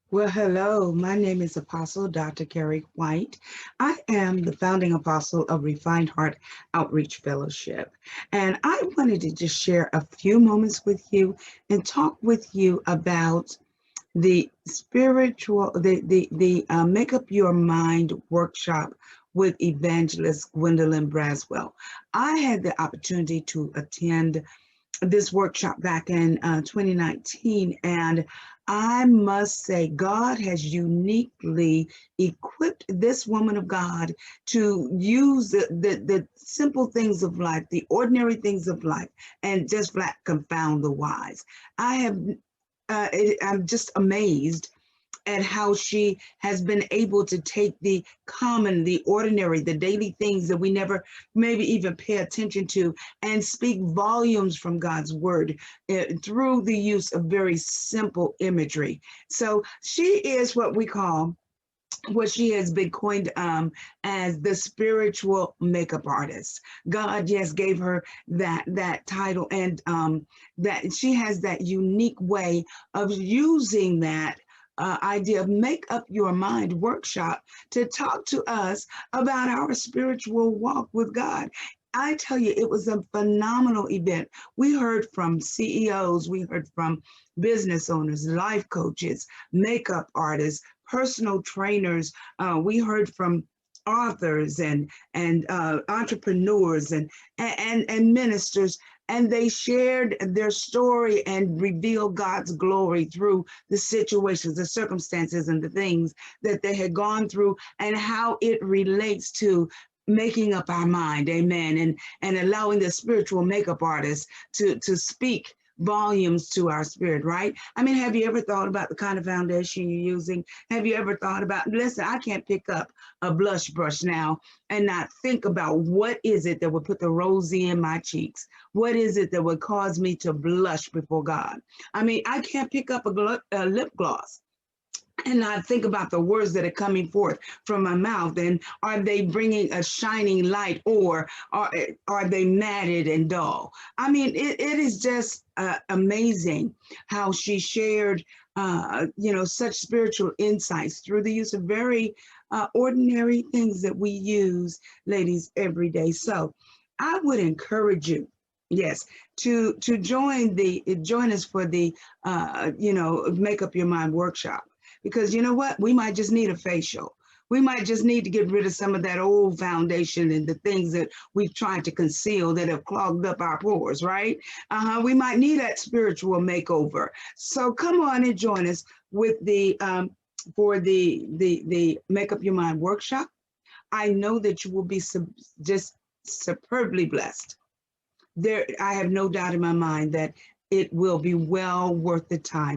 Well, hello. My name is Apostle Dr. Carrie White. I am the founding apostle of Refined Heart Outreach Fellowship. And I wanted to just share a few moments with you and talk with you about the Make Up Your Mind workshop with evangelist Gwendolyn Braswell. I had the opportunity to attend this workshop back in 2019, and I must say God has uniquely equipped this woman of God to use the simple things of life, the ordinary things of life, and just flat confound the wise. I'm just amazed at how she has been able to take the common, the ordinary, the daily things that we never maybe even pay attention to and speak volumes from God's word through the use of very simple imagery. So she is what she has been coined as the spiritual makeup artist. God, yes, gave her that title, and that she has that unique way of using that idea of Make Up Your Mind workshop to talk to us about our spiritual walk with God. I tell you, it was a phenomenal event. We heard from CEOs, we heard from business owners, life coaches, makeup artists, personal trainers. We heard from authors and entrepreneurs and ministers, and they shared their story and revealed God's glory through the situations, the circumstances, and the things that they had gone through, and how it relates to making up our mind, amen, and allowing the spiritual makeup artist to speak volumes to our spirit, right? I mean, have you ever thought about the kind of foundation you're using? Have you ever thought about, listen, I can't pick up a blush brush now and not think about what is it that would put the rosy in my cheeks? What is it that would cause me to blush before God? I mean, I can't pick up a lip gloss and I think about the words that are coming forth from my mouth, and are they bringing a shining light, or are they matted and dull? I mean, it is just amazing how she shared, such spiritual insights through the use of very ordinary things that we use, ladies, every day. So I would encourage you, yes, to join us for the Make Up Your Mind workshop, because you know what, we might just need a facial. We might just need to get rid of some of that old foundation and the things that we've tried to conceal that have clogged up our pores, right? We might need that spiritual makeover. So come on and join us with the for the Make Up Your Mind workshop. I know that you will be just superbly blessed. I have no doubt in my mind that it will be well worth the time.